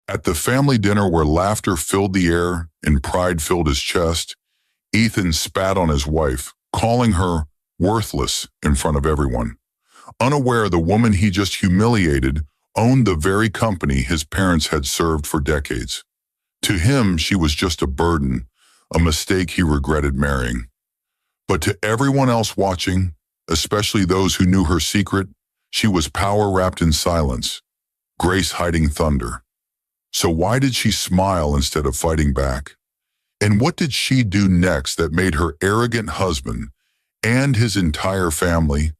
At the family dinner where laughter filled the air and pride filled his chest, Ethan spat on his wife, calling her worthless in front of everyone. Unaware the woman he just humiliated owned the very company his parents had served for decades. To him, she was just a burden, a mistake he regretted marrying. But to everyone else watching, especially those who knew her secret, she was power wrapped in silence, grace hiding thunder. So why did she smile instead of fighting back? And what did she do next that made her arrogant husband and his entire family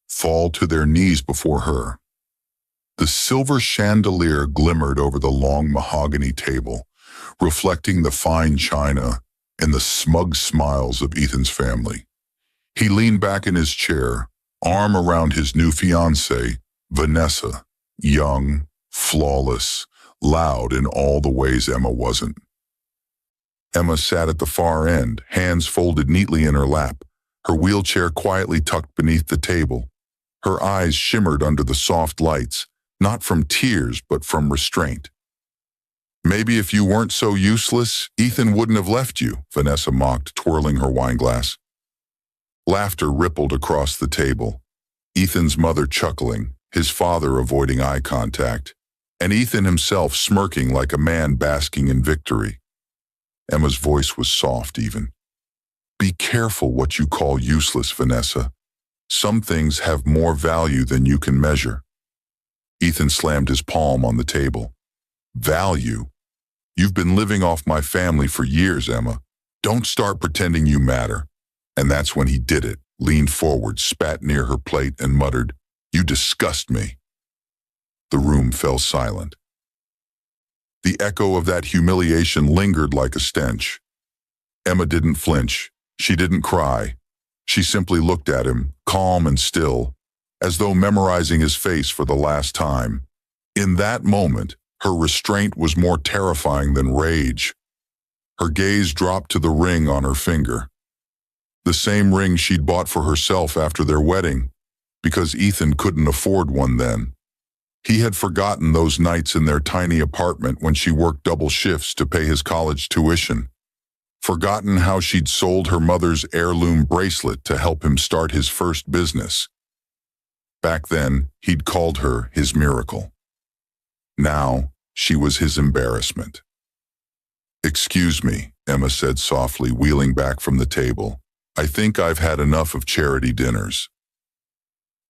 fall to their knees before her? The silver chandelier glimmered over the long mahogany table, reflecting the fine china and the smug smiles of Ethan's family. He leaned back in his chair, arm around his new fiancée, Vanessa, young, flawless, loud in all the ways Emma wasn't. Emma sat at the far end, hands folded neatly in her lap, her wheelchair quietly tucked beneath the table. Her eyes shimmered under the soft lights, not from tears but from restraint. "Maybe if you weren't so useless, Ethan wouldn't have left you," Vanessa mocked, twirling her wineglass. Laughter rippled across the table, Ethan's mother chuckling, his father avoiding eye contact, and Ethan himself smirking like a man basking in victory. Emma's voice was soft even. "Be careful what you call useless, Vanessa. Some things have more value than you can measure." Ethan slammed his palm on the table. "Value? You've been living off my family for years, Emma. Don't start pretending you matter." And that's when he did it, leaned forward, spat near her plate, and muttered, "You disgust me." The room fell silent. The echo of that humiliation lingered like a stench. Emma didn't flinch. She didn't cry. She simply looked at him, calm and still, as though memorizing his face for the last time. In that moment, her restraint was more terrifying than rage. Her gaze dropped to the ring on her finger. The same ring she'd bought for herself after their wedding, because Ethan couldn't afford one then. He had forgotten those nights in their tiny apartment when she worked double shifts to pay his college tuition. Forgotten how she'd sold her mother's heirloom bracelet to help him start his first business. Back then, he'd called her his miracle. Now, she was his embarrassment. "Excuse me," Emma said softly, wheeling back from the table. "I think I've had enough of charity dinners."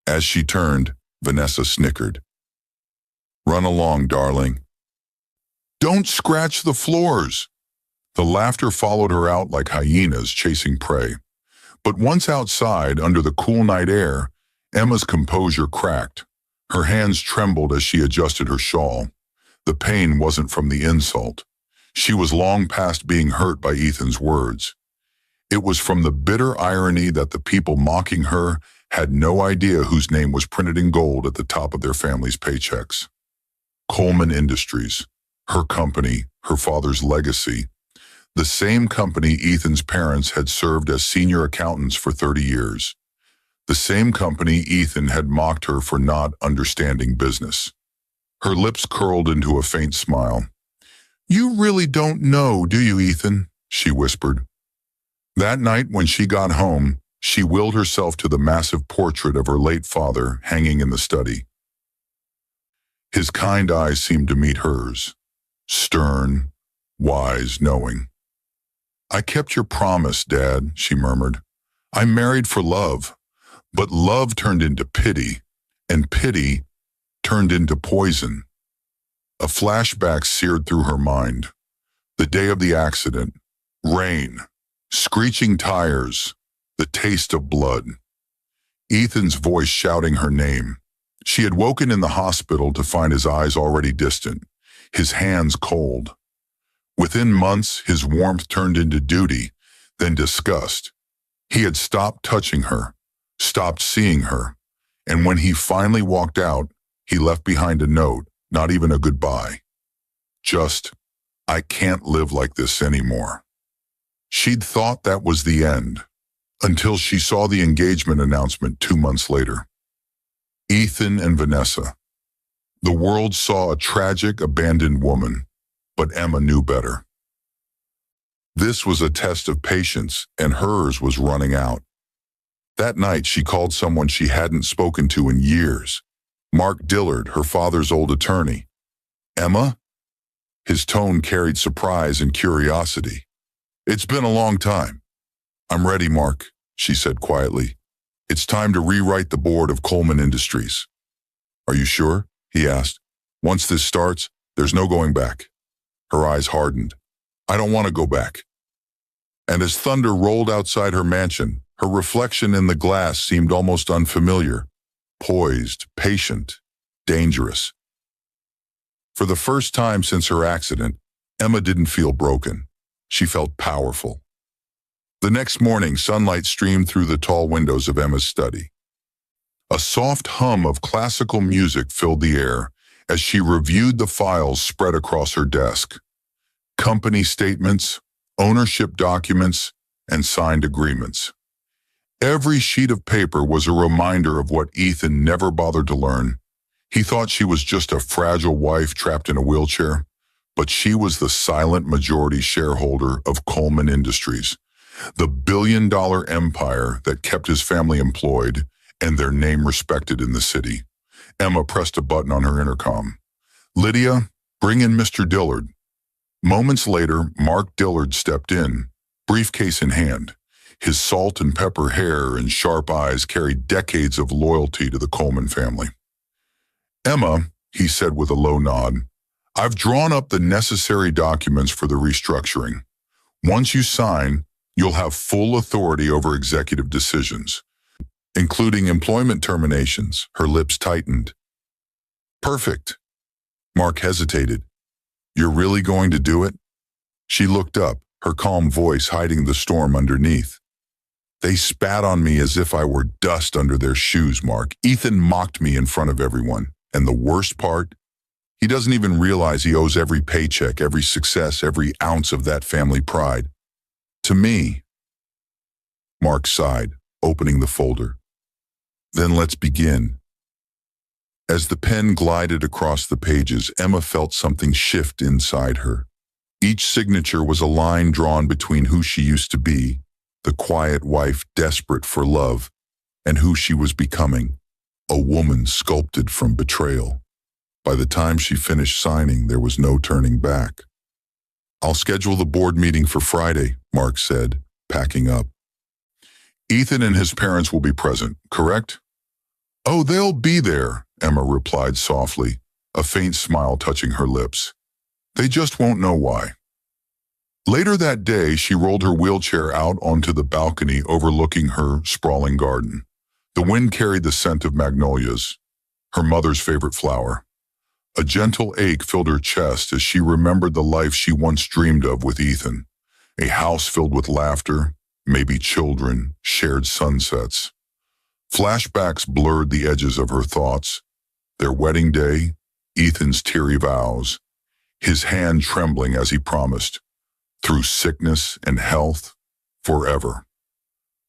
As she turned, Vanessa snickered. "Run along, darling." "Don't scratch the floors." The laughter followed her out like hyenas chasing prey. But once outside, under the cool night air, Emma's composure cracked. Her hands trembled as she adjusted her shawl. The pain wasn't from the insult. She was long past being hurt by Ethan's words. It was from the bitter irony that the people mocking her had no idea whose name was printed in gold at the top of their family's paychecks. Coleman Industries, her company, her father's legacy, the same company Ethan's parents had served as senior accountants for 30 years. The same company Ethan had mocked her for not understanding business. Her lips curled into a faint smile. "You really don't know, do you, Ethan?" she whispered. That night when she got home, she willed herself to the massive portrait of her late father hanging in the study. His kind eyes seemed to meet hers, stern, wise, knowing. "I kept your promise, Dad," she murmured. "I married for love, but love turned into pity, and pity turned into poison." A flashback seared through her mind. The day of the accident, rain, screeching tires, the taste of blood. Ethan's voice shouting her name. She had woken in the hospital to find his eyes already distant, his hands cold. Within months, his warmth turned into duty, then disgust. He had stopped touching her, stopped seeing her, and when he finally walked out, he left behind a note, not even a goodbye. Just, "I can't live like this anymore." She'd thought that was the end, until she saw the engagement announcement 2 months later. Ethan and Vanessa. The world saw a tragic, abandoned woman, But Emma knew better. This was a test of patience, and hers was running out. That night, she called someone she hadn't spoken to in years. Mark Dillard, her father's old attorney. "Emma?" His tone carried surprise and curiosity. "It's been a long time." "I'm ready, Mark," she said quietly. "It's time to rewrite the board of Coleman Industries." "Are you sure?" he asked. "Once this starts, there's no going back." Her eyes hardened. "I don't want to go back." And as thunder rolled outside her mansion, her reflection in the glass seemed almost unfamiliar, poised, patient, dangerous. For the first time since her accident, Emma didn't feel broken. She felt powerful. The next morning, sunlight streamed through the tall windows of Emma's study. A soft hum of classical music filled the air as she reviewed the files spread across her desk. Company statements, ownership documents, and signed agreements. Every sheet of paper was a reminder of what Ethan never bothered to learn. He thought she was just a fragile wife trapped in a wheelchair, but she was the silent majority shareholder of Coleman Industries, the billion-dollar empire that kept his family employed and their name respected in the city. Emma pressed a button on her intercom. "Lydia, bring in Mr. Dillard." Moments later, Mark Dillard stepped in, briefcase in hand. His salt and pepper hair and sharp eyes carried decades of loyalty to the Coleman family. "Emma," he said with a low nod, "I've drawn up the necessary documents for the restructuring. Once you sign, you'll have full authority over executive decisions, including employment terminations." Her lips tightened. "Perfect." Mark hesitated. "You're really going to do it?" She looked up, her calm voice hiding the storm underneath. "They spat on me as if I were dust under their shoes, Mark. Ethan mocked me in front of everyone. And the worst part? He doesn't even realize he owes every paycheck, every success, every ounce of that family pride to me." Mark sighed, opening the folder. "Then let's begin." As the pen glided across the pages, Emma felt something shift inside her. Each signature was a line drawn between who she used to be, the quiet wife desperate for love, and who she was becoming, a woman sculpted from betrayal. By the time she finished signing, there was no turning back. "I'll schedule the board meeting for Friday," Mark said, packing up. "Ethan and his parents will be present, correct?" "Oh, they'll be there," Emma replied softly, a faint smile touching her lips. "They just won't know why." Later that day, she rolled her wheelchair out onto the balcony overlooking her sprawling garden. The wind carried the scent of magnolias, her mother's favorite flower. A gentle ache filled her chest as she remembered the life she once dreamed of with Ethan. A house filled with laughter, maybe children, shared sunsets. Flashbacks blurred the edges of her thoughts. Their wedding day, Ethan's teary vows, his hand trembling as he promised, through sickness and health, forever.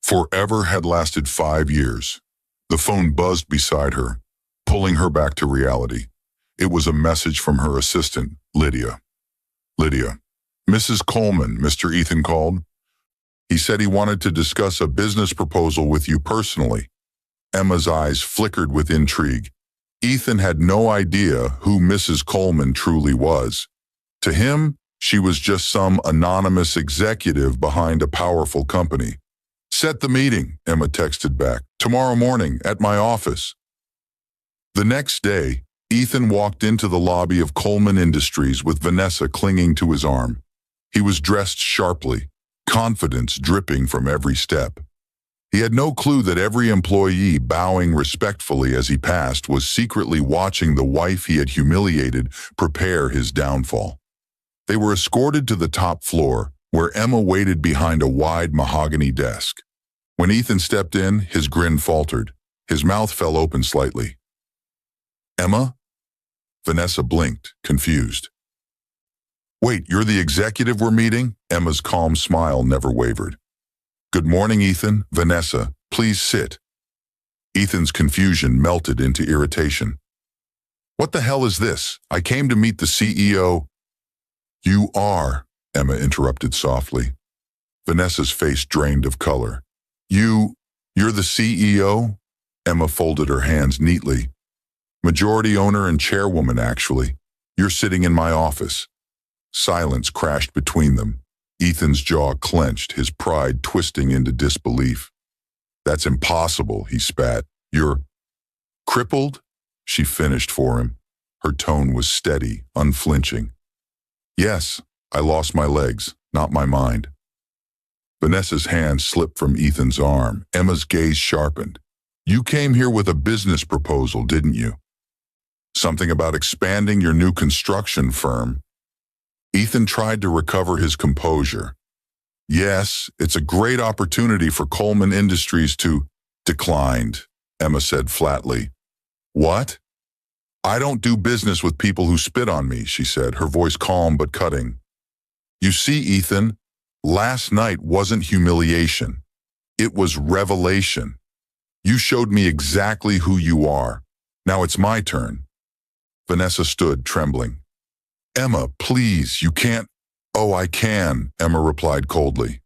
Forever had lasted 5 years. The phone buzzed beside her, pulling her back to reality. It was a message from her assistant, Lydia. "Lydia, Mrs. Coleman," Mr. Ethan called. "He said he wanted to discuss a business proposal with you personally." Emma's eyes flickered with intrigue. Ethan had no idea who Mrs. Coleman truly was. To him, she was just some anonymous executive behind a powerful company. "Set the meeting," Emma texted back. "Tomorrow morning at my office." The next day, Ethan walked into the lobby of Coleman Industries with Vanessa clinging to his arm. He was dressed sharply, confidence dripping from every step. He had no clue that every employee bowing respectfully as he passed was secretly watching the wife he had humiliated prepare his downfall. They were escorted to the top floor, where Emma waited behind a wide mahogany desk. When Ethan stepped in, his grin faltered. His mouth fell open slightly. "Emma?" Vanessa blinked, confused. "Wait, you're the executive we're meeting?" Emma's calm smile never wavered. "Good morning, Ethan. Vanessa, please sit." Ethan's confusion melted into irritation. "What the hell is this? I came to meet the CEO." You are, Emma interrupted softly. Vanessa's face drained of color. You're the CEO? Emma folded her hands neatly. Majority owner and chairwoman, actually. You're sitting in my office. Silence crashed between them. Ethan's jaw clenched, his pride twisting into disbelief. That's impossible, he spat. You're crippled? She finished for him. Her tone was steady, unflinching. Yes, I lost my legs, not my mind. Vanessa's hand slipped from Ethan's arm. Emma's gaze sharpened. You came here with a business proposal, didn't you? Something about expanding your new construction firm. Ethan tried to recover his composure. Yes, it's a great opportunity for Coleman Industries to... Declined, Emma said flatly. What? I don't do business with people who spit on me, she said, her voice calm but cutting. You see, Ethan, last night wasn't humiliation. It was revelation. You showed me exactly who you are. Now it's my turn. Vanessa stood, trembling. Emma, please, you can't. Oh, I can, Emma replied coldly.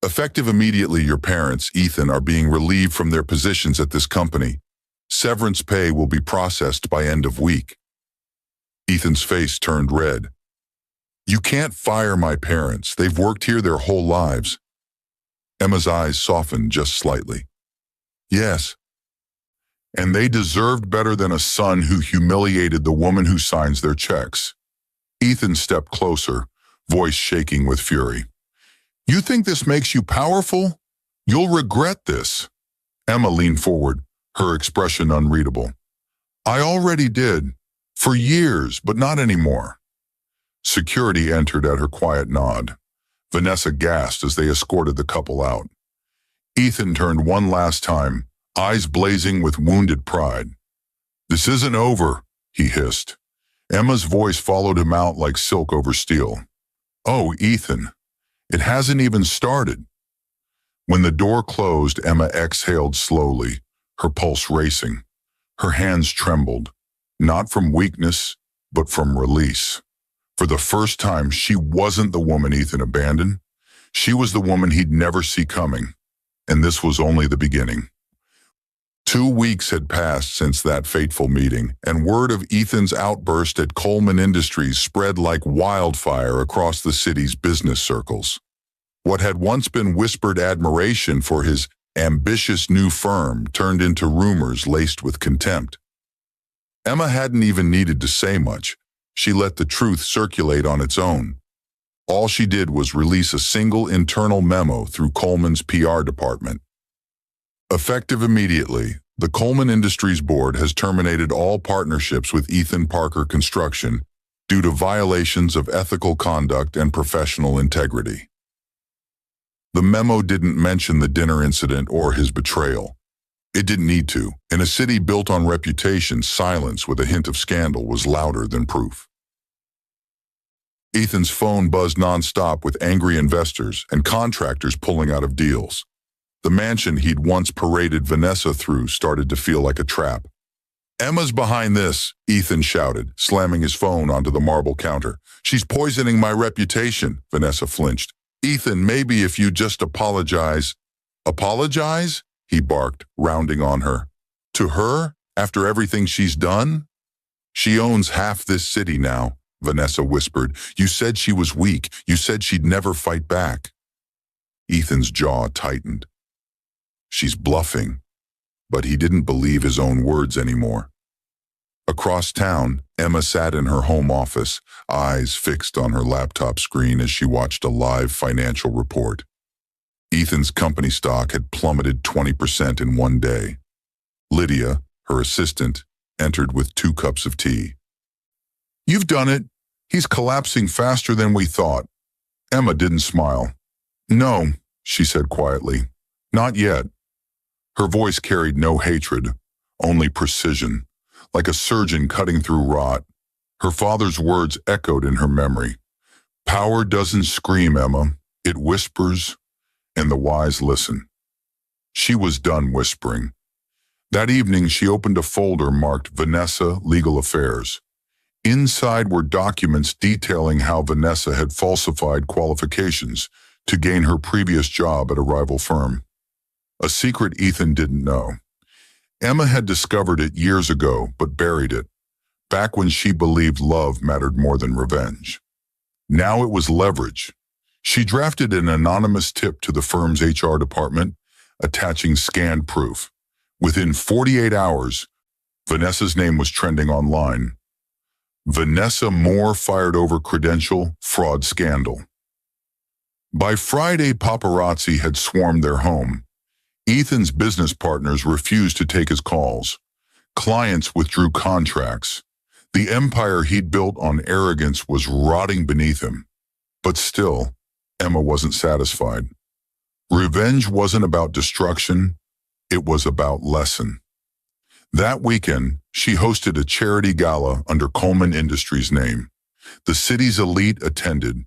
Effective immediately, your parents, Ethan, are being relieved from their positions at this company. Severance pay will be processed by end of week. Ethan's face turned red. You can't fire my parents. They've worked here their whole lives. Emma's eyes softened just slightly. Yes. And they deserved better than a son who humiliated the woman who signs their checks. Ethan stepped closer, voice shaking with fury. You think this makes you powerful? You'll regret this. Emma leaned forward, her expression unreadable. I already did. For years, but not anymore. Security entered at her quiet nod. Vanessa gasped as they escorted the couple out. Ethan turned one last time, eyes blazing with wounded pride. This isn't over, he hissed. Emma's voice followed him out like silk over steel. Oh, Ethan, it hasn't even started. When the door closed, Emma exhaled slowly, her pulse racing. Her hands trembled, not from weakness, but from release. For the first time, she wasn't the woman Ethan abandoned. She was the woman he'd never see coming. And this was only the beginning. 2 weeks had passed since that fateful meeting, and word of Ethan's outburst at Coleman Industries spread like wildfire across the city's business circles. What had once been whispered admiration for his ambitious new firm turned into rumors laced with contempt. Emma hadn't even needed to say much. She let the truth circulate on its own. All she did was release a single internal memo through Coleman's PR department. Effective immediately, the Coleman Industries Board has terminated all partnerships with Ethan Parker Construction due to violations of ethical conduct and professional integrity. The memo didn't mention the dinner incident or his betrayal. It didn't need to. In a city built on reputation, silence with a hint of scandal was louder than proof. Ethan's phone buzzed nonstop with angry investors and contractors pulling out of deals. The mansion he'd once paraded Vanessa through started to feel like a trap. Emma's behind this, Ethan shouted, slamming his phone onto the marble counter. She's poisoning my reputation, Vanessa flinched. Ethan, maybe if you just apologize. Apologize? He barked, rounding on her. To her? After everything she's done? She owns half this city now, Vanessa whispered. You said she was weak. You said she'd never fight back. Ethan's jaw tightened. She's bluffing. But he didn't believe his own words anymore. Across town, Emma sat in her home office, eyes fixed on her laptop screen as she watched a live financial report. Ethan's company stock had plummeted 20% in one day. Lydia, her assistant, entered with 2 cups of tea. You've done it. He's collapsing faster than we thought. Emma didn't smile. No, she said quietly. Not yet. Her voice carried no hatred, only precision, like a surgeon cutting through rot. Her father's words echoed in her memory. Power doesn't scream, Emma. It whispers, and the wise listen. She was done whispering. That evening, she opened a folder marked Vanessa Legal Affairs. Inside were documents detailing how Vanessa had falsified qualifications to gain her previous job at a rival firm. A secret Ethan didn't know. Emma had discovered it years ago, but buried it, back when she believed love mattered more than revenge. Now it was leverage. She drafted an anonymous tip to the firm's HR department, attaching scanned proof. Within 48 hours, Vanessa's name was trending online. Vanessa Moore fired over credential fraud scandal. By Friday, paparazzi had swarmed their home. Ethan's business partners refused to take his calls. Clients withdrew contracts. The empire he'd built on arrogance was rotting beneath him. But still, Emma wasn't satisfied. Revenge wasn't about destruction, it was about lesson. That weekend, she hosted a charity gala under Coleman Industries' name. The city's elite attended,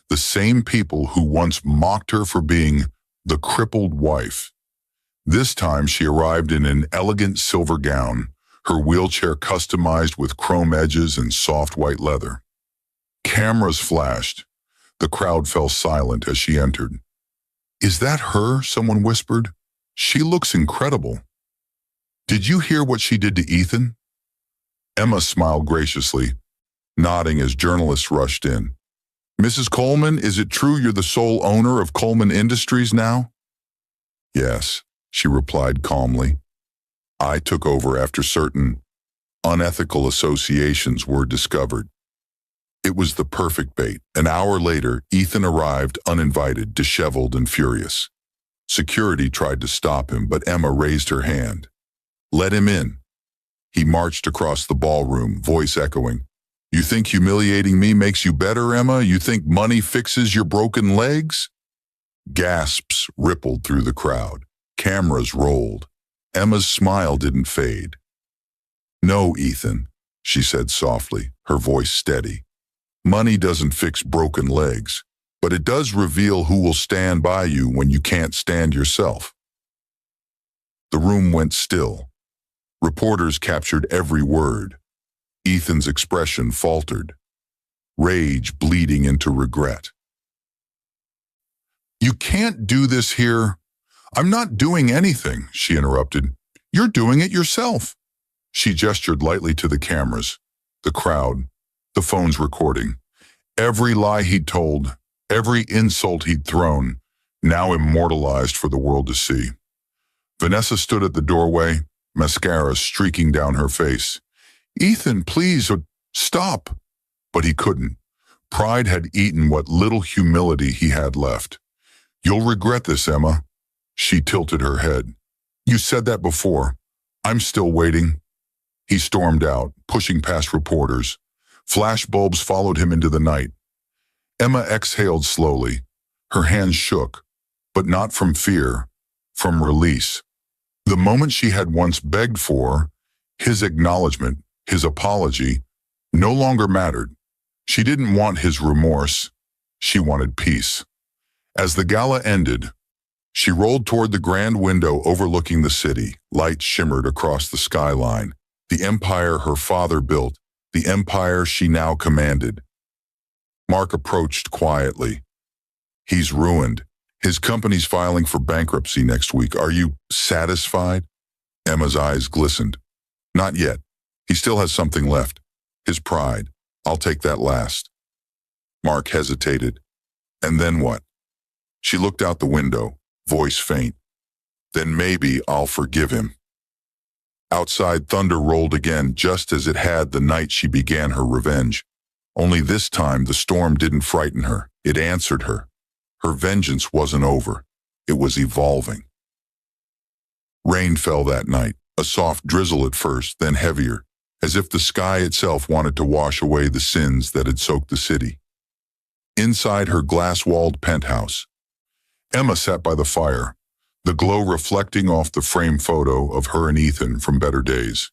the same people who once mocked her for being the crippled wife. This time she arrived in an elegant silver gown, her wheelchair customized with chrome edges and soft white leather. Cameras flashed. The crowd fell silent as she entered. "Is that her?" someone whispered. "She looks incredible." "Did you hear what she did to Ethan?" Emma smiled graciously, nodding as journalists rushed in. "Mrs. Coleman, is it true you're the sole owner of Coleman Industries now?" "Yes," she replied calmly. "I took over after certain unethical associations were discovered." It was the perfect bait. An hour later, Ethan arrived uninvited, disheveled and furious. Security tried to stop him, but Emma raised her hand. "Let him in." He marched across the ballroom, voice echoing. "You think humiliating me makes you better, Emma? You think money fixes your broken legs?" Gasps rippled through the crowd. Cameras rolled. Emma's smile didn't fade. "No, Ethan," she said softly, her voice steady. "Money doesn't fix broken legs, but it does reveal who will stand by you when you can't stand yourself." The room went still. Reporters captured every word. Ethan's expression faltered, rage bleeding into regret. "You can't do this here." "I'm not doing anything," she interrupted. "You're doing it yourself." She gestured lightly to the cameras, the crowd, the phones recording. Every lie he'd told, every insult he'd thrown, now immortalized for the world to see. Vanessa stood at the doorway, mascara streaking down her face. "Ethan, please, stop." But he couldn't. Pride had eaten what little humility he had left. "You'll regret this, Emma." She tilted her head. "You said that before. I'm still waiting." He stormed out, pushing past reporters. Flashbulbs followed him into the night. Emma exhaled slowly. Her hands shook, but not from fear, from release. The moment she had once begged for, his acknowledgement, his apology, no longer mattered. She didn't want his remorse. She wanted peace. As the gala ended, she rolled toward the grand window overlooking the city. Lights shimmered across the skyline. The empire her father built, the empire she now commanded. Mark approached quietly. "He's ruined. His company's filing for bankruptcy next week. Are you satisfied?" Emma's eyes glistened. "Not yet. He still has something left. His pride. I'll take that last." Mark hesitated. "And then what?" She looked out the window, voice faint. "Then maybe I'll forgive him." Outside, thunder rolled again, just as it had the night she began her revenge. Only this time, the storm didn't frighten her. It answered her. Her vengeance wasn't over. It was evolving. Rain fell that night, a soft drizzle at first, then heavier, as if the sky itself wanted to wash away the sins that had soaked the city. Inside her glass-walled penthouse, Emma sat by the fire, the glow reflecting off the framed photo of her and Ethan from better days.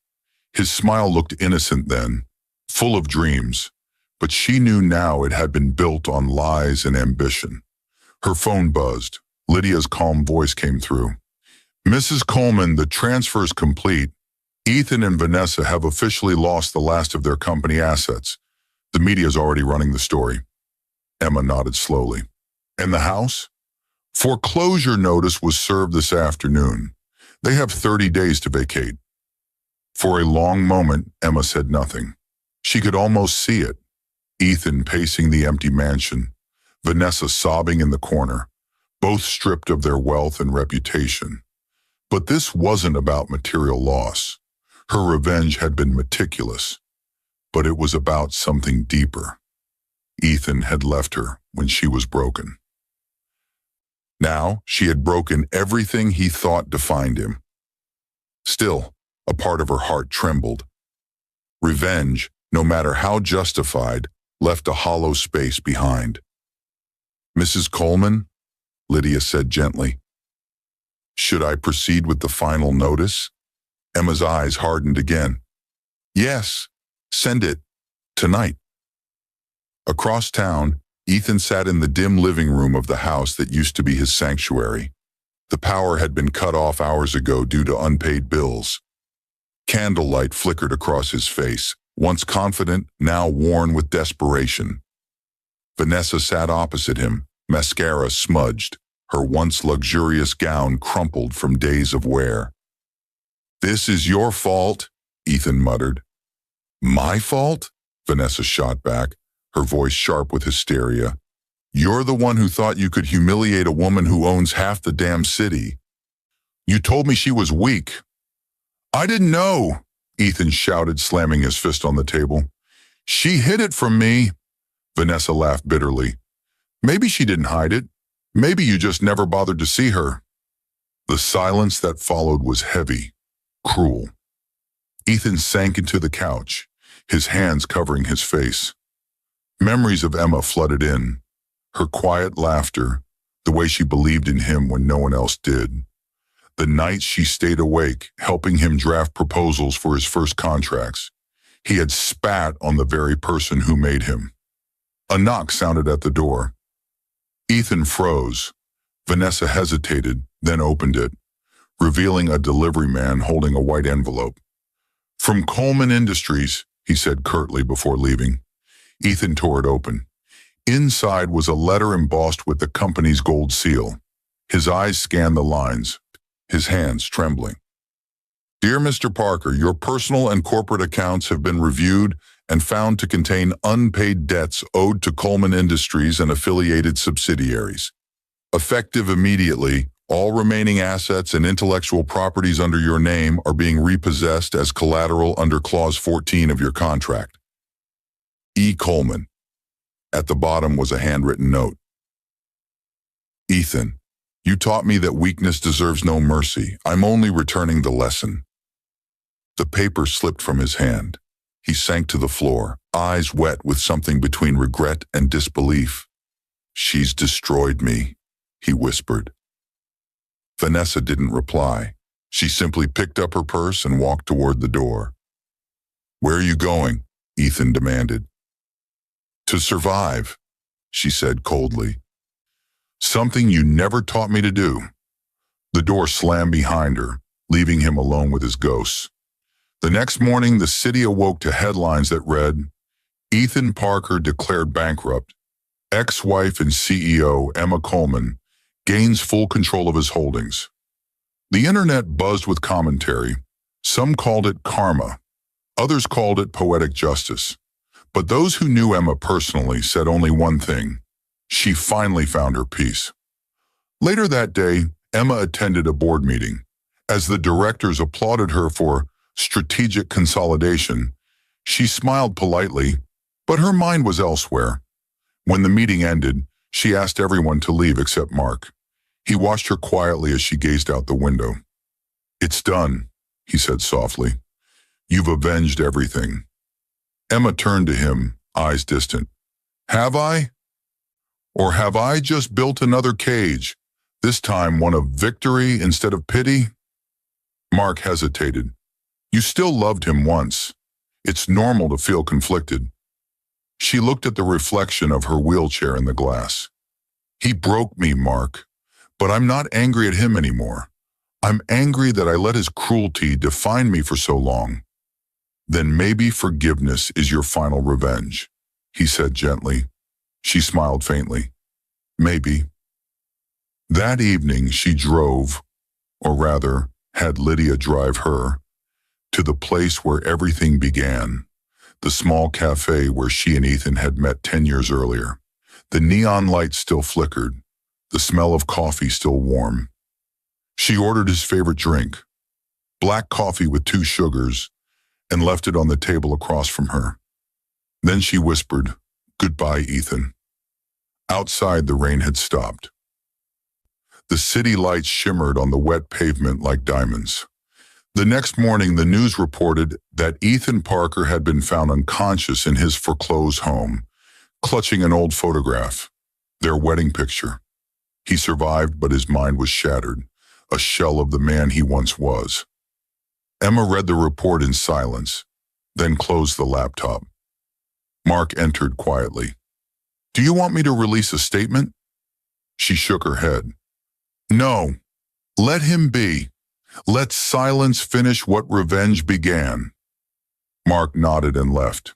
His smile looked innocent then, full of dreams, but she knew now it had been built on lies and ambition. Her phone buzzed. Lydia's calm voice came through. "Mrs. Coleman, the transfer's complete." Ethan and Vanessa have officially lost the last of their company assets. The media's already running the story. Emma nodded slowly. And the house? Foreclosure notice was served this afternoon. They have 30 days to vacate. For a long moment, Emma said nothing. She could almost see it. Ethan pacing the empty mansion, Vanessa sobbing in the corner, both stripped of their wealth and reputation. But this wasn't about material loss. Her revenge had been meticulous, but it was about something deeper. Ethan had left her when she was broken. Now, she had broken everything he thought defined him. Still, a part of her heart trembled. Revenge, no matter how justified, left a hollow space behind. "Mrs. Coleman," Lydia said gently. "Should I proceed with the final notice?" Emma's eyes hardened again. "Yes, send it. Tonight." Across town, Ethan sat in the dim living room of the house that used to be his sanctuary. The power had been cut off hours ago due to unpaid bills. Candlelight flickered across his face, once confident, now worn with desperation. Vanessa sat opposite him, mascara smudged, her once luxurious gown crumpled from days of wear. "This is your fault," Ethan muttered. "My fault?" Vanessa shot back, her voice sharp with hysteria. "You're the one who thought you could humiliate a woman who owns half the damn city. You told me she was weak." "I didn't know," Ethan shouted, slamming his fist on the table. "She hid it from me." Vanessa laughed bitterly. "Maybe she didn't hide it. Maybe you just never bothered to see her." The silence that followed was heavy, cruel. Ethan sank into the couch, his hands covering his face. Memories of Emma flooded in. Her quiet laughter, the way she believed in him when no one else did. The nights she stayed awake, helping him draft proposals for his first contracts. He had spat on the very person who made him. A knock sounded at the door. Ethan froze. Vanessa hesitated, then opened it, revealing a delivery man holding a white envelope. "From Coleman Industries," he said curtly before leaving. Ethan tore it open. Inside was a letter embossed with the company's gold seal. His eyes scanned the lines, his hands trembling. "Dear Mr. Parker, your personal and corporate accounts have been reviewed and found to contain unpaid debts owed to Coleman Industries and affiliated subsidiaries. Effective immediately, all remaining assets and intellectual properties under your name are being repossessed as collateral under Clause 14 of your contract. E. Coleman." At the bottom was a handwritten note. "Ethan, you taught me that weakness deserves no mercy. I'm only returning the lesson." The paper slipped from his hand. He sank to the floor, eyes wet with something between regret and disbelief. "She's destroyed me," he whispered. Vanessa didn't reply. She simply picked up her purse and walked toward the door. "Where are you going?" Ethan demanded. "To survive," she said coldly. "Something you never taught me to do." The door slammed behind her, leaving him alone with his ghosts. The next morning, the city awoke to headlines that read, "Ethan Parker declared bankrupt. Ex-wife and CEO Emma Coleman gains full control of his holdings." The internet buzzed with commentary. Some called it karma. Others called it poetic justice. But those who knew Emma personally said only one thing: she finally found her peace. Later that day, Emma attended a board meeting. As the directors applauded her for strategic consolidation, she smiled politely, but her mind was elsewhere. When the meeting ended, she asked everyone to leave except Mark. He watched her quietly as she gazed out the window. "It's done," he said softly. "You've avenged everything." Emma turned to him, eyes distant. "Have I? Or have I just built another cage, this time one of victory instead of pity?" Mark hesitated. "You still loved him once. It's normal to feel conflicted." She looked at the reflection of her wheelchair in the glass. "He broke me, Mark, but I'm not angry at him anymore. I'm angry that I let his cruelty define me for so long. Then maybe forgiveness is your final revenge, he said gently. She smiled faintly. Maybe. That evening she drove, or rather, had Lydia drive her, to the place where everything began, the small cafe where she and Ethan had met 10 years earlier. The neon lights still flickered, the smell of coffee still warm. She ordered his favorite drink, black coffee with 2 sugars, and left it on the table across from her. Then she whispered, "Goodbye, Ethan." Outside, the rain had stopped. The city lights shimmered on the wet pavement like diamonds. The next morning, the news reported that Ethan Parker had been found unconscious in his foreclosed home, clutching an old photograph, their wedding picture. He survived, but his mind was shattered, a shell of the man he once was. Emma read the report in silence, then closed the laptop. Mark entered quietly. "Do you want me to release a statement?" She shook her head. "No. Let him be. Let silence finish what revenge began." Mark nodded and left.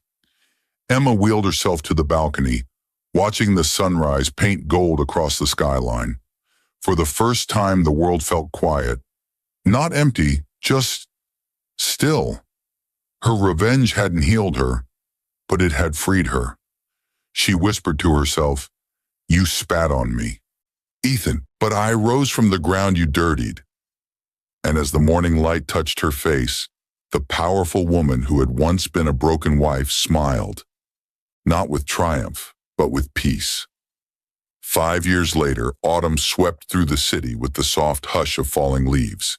Emma wheeled herself to the balcony, watching the sunrise paint gold across the skyline. For the first time, the world felt quiet. Not empty, just still. Her revenge hadn't healed her, but it had freed her. She whispered to herself, "You spat on me, Ethan, but I rose from the ground you dirtied." And as the morning light touched her face, the powerful woman who had once been a broken wife smiled, not with triumph, but with peace. 5 years later, autumn swept through the city with the soft hush of falling leaves.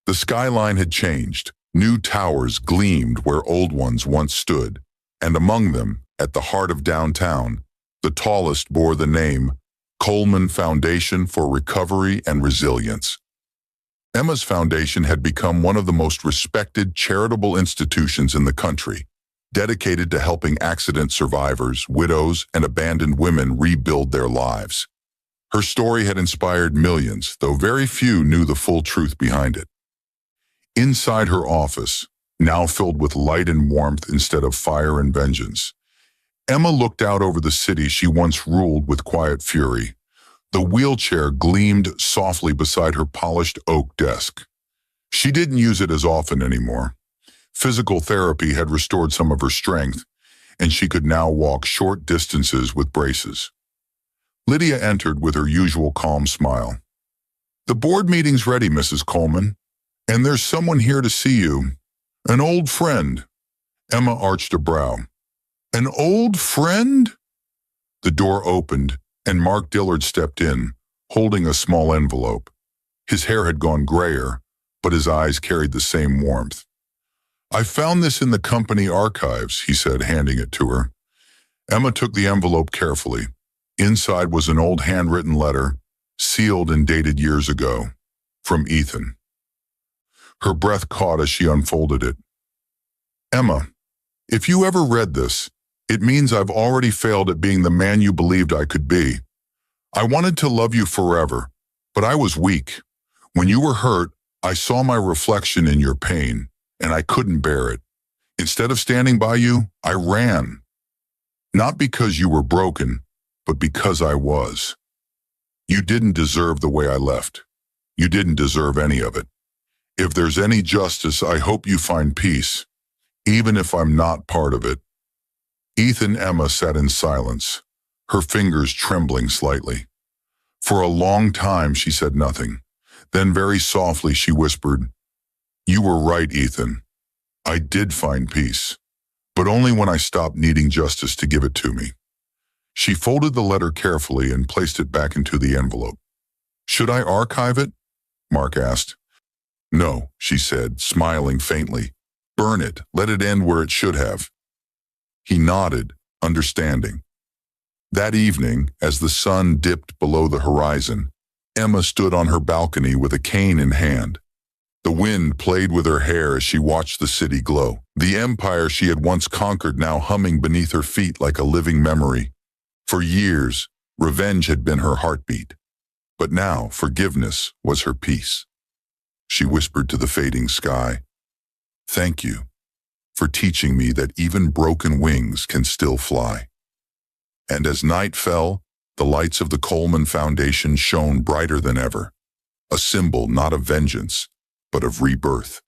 The skyline had changed. New towers gleamed where old ones once stood, and among them, at the heart of downtown, the tallest bore the name Coleman Foundation for Recovery and Resilience. Emma's foundation had become one of the most respected charitable institutions in the country, dedicated to helping accident survivors, widows, and abandoned women rebuild their lives. Her story had inspired millions, though very few knew the full truth behind it. Inside her office, now filled with light and warmth instead of fire and vengeance, Emma looked out over the city she once ruled with quiet fury. The wheelchair gleamed softly beside her polished oak desk. She didn't use it as often anymore. Physical therapy had restored some of her strength, and she could now walk short distances with braces. Lydia entered with her usual calm smile. "The board meeting's ready, Mrs. Coleman, and there's someone here to see you. An old friend." Emma arched a brow. "An old friend?" The door opened, and Mark Dillard stepped in, holding a small envelope. His hair had gone grayer, but his eyes carried the same warmth. "I found this in the company archives," he said, handing it to her. Emma took the envelope carefully. Inside was an old handwritten letter, sealed and dated years ago, from Ethan. Her breath caught as she unfolded it. "Emma, if you ever read this, it means I've already failed at being the man you believed I could be. I wanted to love you forever, but I was weak. When you were hurt, I saw my reflection in your pain, and I couldn't bear it. Instead of standing by you, I ran. Not because you were broken, but because I was. You didn't deserve the way I left. You didn't deserve any of it. If there's any justice, I hope you find peace, even if I'm not part of it." Ethan and Emma sat in silence, her fingers trembling slightly. For a long time she said nothing. Then very softly she whispered, "You were right, Ethan. I did find peace, but only when I stopped needing justice to give it to me." She folded the letter carefully and placed it back into the envelope. "Should I archive it?" Mark asked. "No," she said, smiling faintly. "Burn it. Let it end where it should have." He nodded, understanding. That evening, as the sun dipped below the horizon, Emma stood on her balcony with a cane in hand. The wind played with her hair as she watched the city glow, the empire she had once conquered now humming beneath her feet like a living memory. For years, revenge had been her heartbeat, but now forgiveness was her peace. she whispered to the fading sky. Thank you for teaching me that even broken wings can still fly. And as night fell, the lights of the Coleman Foundation shone brighter than ever, a symbol not of vengeance, but of rebirth.